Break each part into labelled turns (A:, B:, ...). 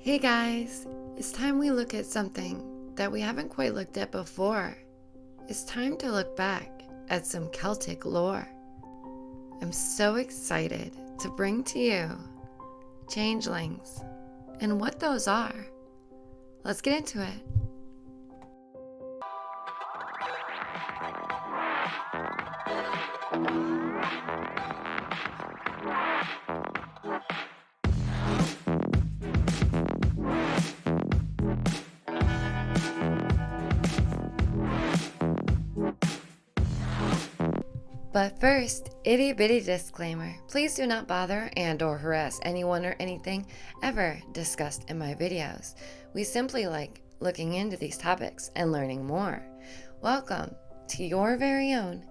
A: Hey guys, it's time we look at something that we haven't quite looked at before. It's time to look back at some Celtic lore. I'm so excited to bring to you Changelings and what those are. Let's get into it. But first, itty bitty disclaimer. Please do not bother and or harass anyone or anything ever discussed in my videos. We simply like looking into these topics and learning more. Welcome to your very own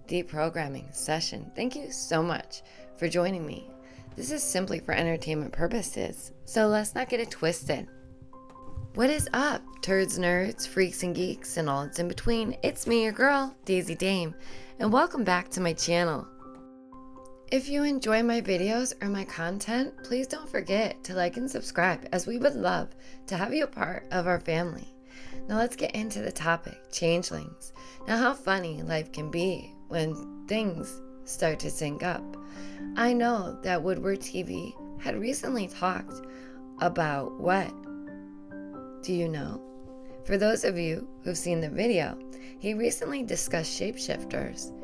A: deprogramming session. Thank you so much for joining me. This is simply for entertainment purposes, so let's not get it twisted. What is up, turds, nerds, freaks, and geeks, and all that's in between? It's me, your girl, Daisy Dame, and welcome back to my channel. If you enjoy my videos or my content, please don't forget to like and subscribe, as we would love to have you a part of our family. Now let's get into the topic, changelings. Now how funny life can be when things start to sync up. I know that wwtv had recently talked about what? Do you know? For those of you who've seen the video, he recently discussed shapeshifters.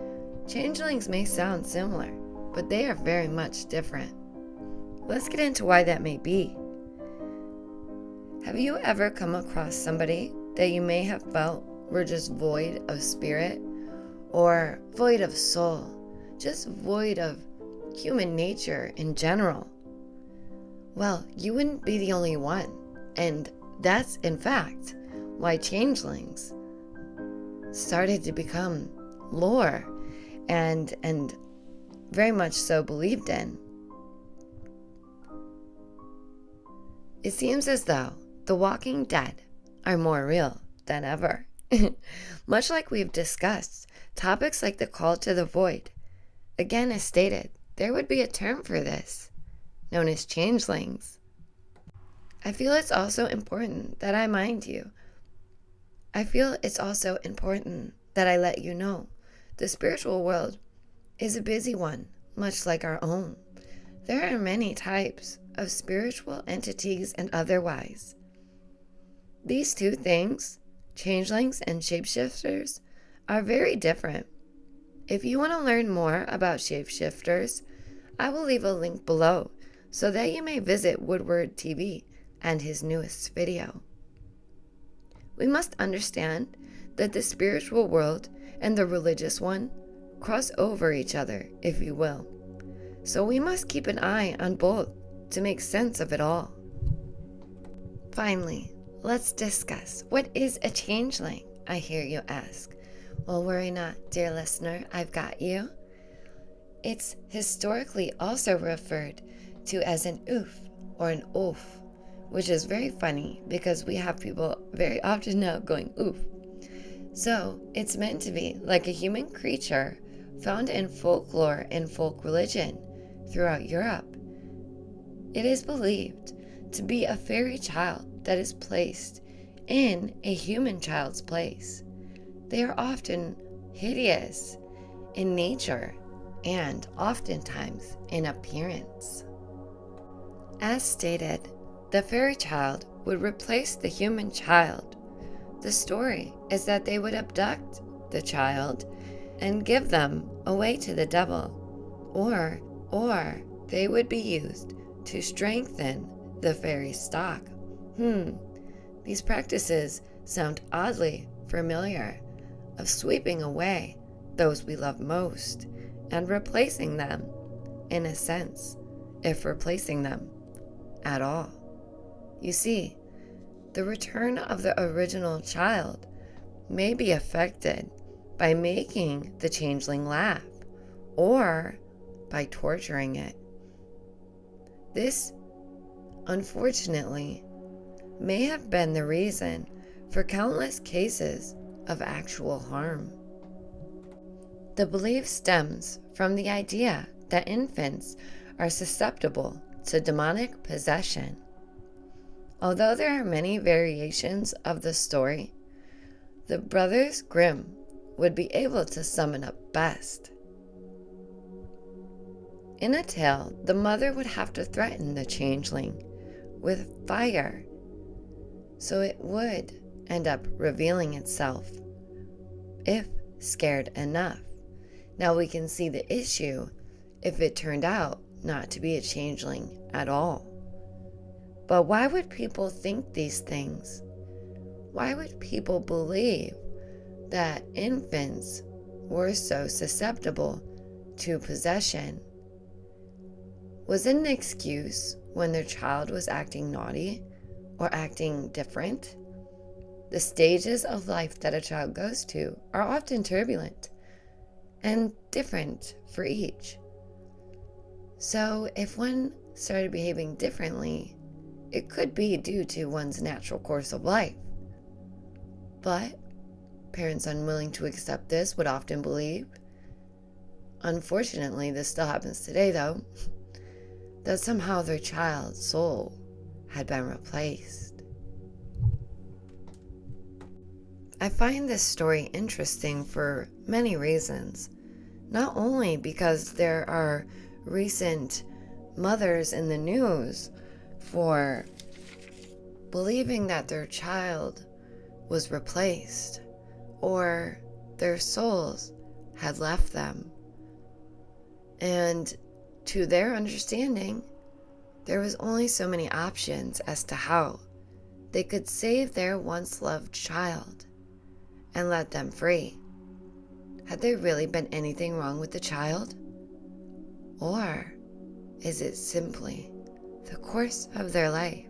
A: Changelings may sound similar, but they are very much different. Let's get into why that may be. Have you ever come across somebody that you may have felt were just void of spirit or void of soul, just void of human nature in general? Well, you wouldn't be the only one, and that's in fact why changelings started to become lore and very much so believed in. It seems as though the walking dead are more real than ever. Much like we've discussed topics like the call to the void. Again, as stated, there would be a term for this, known as changelings. I feel it's also important that I mind you. I feel it's also important that I let you know the spiritual world is a busy one, much like our own. There are many types of spiritual entities and otherwise. These two things, changelings and shapeshifters, are very different. If you want to learn more about shapeshifters, I will leave a link below so that you may visit wwtv and his newest video. We must understand that the spiritual world and the religious one cross over each other, if you will. So we must keep an eye on both to make sense of it all. Finally, let's discuss what is a changeling, I hear you ask. Well, worry not, dear listener, I've got you. It's historically also referred to as an oof or an oaf, which is very funny because we have people very often now going oof. So it's meant to be like a human creature found in folklore and folk religion throughout Europe. It is believed to be a fairy child that is placed in a human child's place. They are often hideous in nature and oftentimes in appearance. As stated, the fairy child would replace the human child. The story is that they would abduct the child and give them away to the devil, or they would be used to strengthen the fairy stock. These practices sound oddly familiar, of sweeping away those we love most and replacing them, in a sense, if replacing them at all. You see, the return of the original child may be affected by making the changeling laugh or by torturing it. This, unfortunately, may have been the reason for countless cases of actual harm. The belief stems from the idea that infants are susceptible to demonic possession. Although there are many variations of the story, the brothers Grimm would be able to sum it up best. In a tale, the mother would have to threaten the changeling with fire, so it would end up revealing itself, if scared enough. Now we can see the issue if it turned out not to be a changeling at all. But why would people think these things? Why would people believe that infants were so susceptible to possession? Was it an excuse when their child was acting naughty or acting different? The stages of life that a child goes to are often turbulent and different for each. So if one started behaving differently, it could be due to one's natural course of life. But parents unwilling to accept this would often believe, unfortunately this still happens today though, that somehow their child's soul had been replaced. I find this story interesting for many reasons. Not only because there are recent mothers in the news for believing that their child was replaced or their souls had left them. And to their understanding, there was only so many options as to how they could save their once loved child and let them free. Had there really been anything wrong with the child? Or is it simply the course of their life?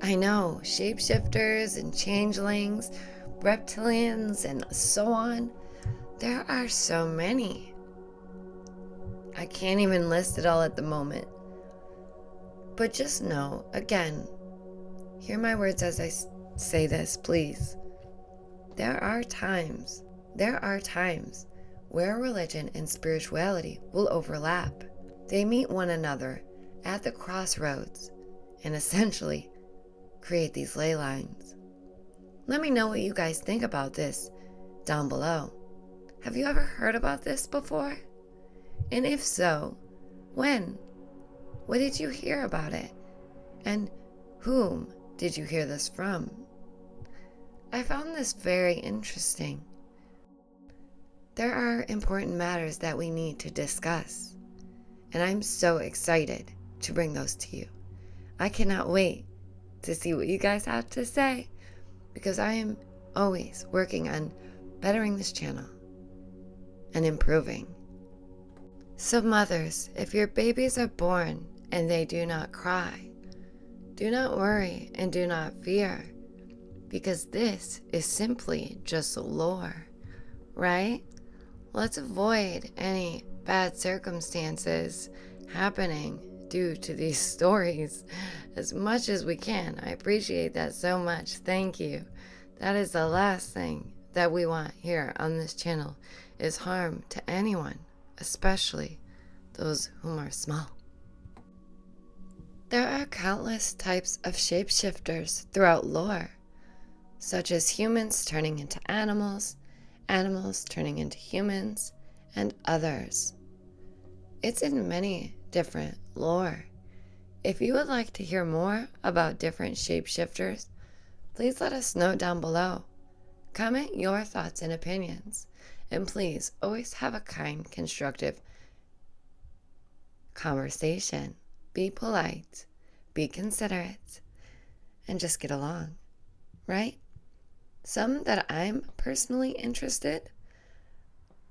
A: I know, shapeshifters and changelings, reptilians, and so on. There are so many. I can't even list it all at the moment. But just know, again, hear my words as I say this, please. There are times where religion and spirituality will overlap. They meet one another at the crossroads and essentially create these ley lines. Let me know what you guys think about this down below. Have you ever heard about this before? And if so, when? What did you hear about it? And whom did you hear this from? I found this very interesting. There are important matters that we need to discuss, and I'm so excited to bring those to you. I cannot wait to see what you guys have to say, because I am always working on bettering this channel and improving. So mothers, if your babies are born and they do not cry, do not worry and do not fear, because this is simply just lore, right? Let's avoid any bad circumstances happening due to these stories as much as we can. I appreciate that so much. Thank you. That is the last thing that we want here on this channel, is harm to anyone, especially those whom are small. There are countless types of shapeshifters throughout lore, such as humans turning into animals, animals turning into humans, and others. It's in many different lore. If you would like to hear more about different shapeshifters, please let us know down below. Comment your thoughts and opinions, and please always have a kind, constructive conversation. Be polite, be considerate, and just get along, right? Some that I'm personally interested,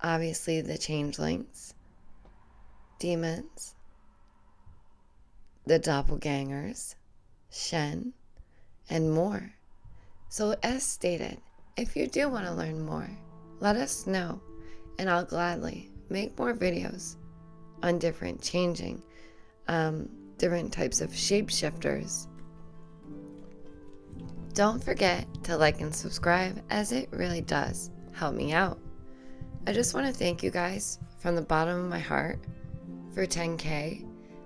A: obviously the changelings, demons, the doppelgangers, Shen, and more. So as stated, if you do want to learn more, let us know, and I'll gladly make more videos on different different types of shapeshifters. Don't forget to like and subscribe, as it really does help me out. I just want to thank you guys from the bottom of my heart for 10K.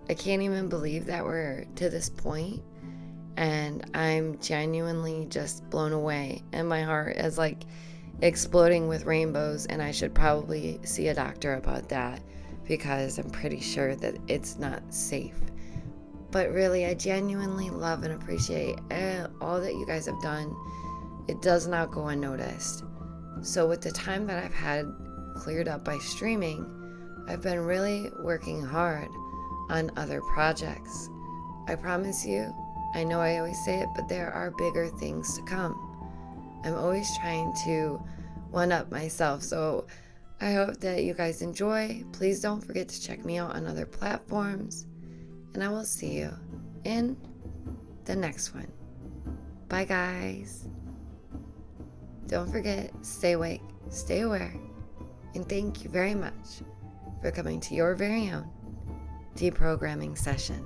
A: I can't even believe that we're to this point, and I'm genuinely just blown away, and my heart is like exploding with rainbows, and I should probably see a doctor about that because I'm pretty sure that it's not safe. But really, I genuinely love and appreciate all that you guys have done. It does not go unnoticed. So with the time that I've had cleared up by streaming, I've been really working hard on other projects. I promise you, I know I always say it, but there are bigger things to come. I'm always trying to one-up myself, so I hope that you guys enjoy. Please don't forget to check me out on other platforms, and I will see you in the next one. Bye, guys. Don't forget, stay awake, stay aware, and thank you very much for coming to your very own deprogramming session.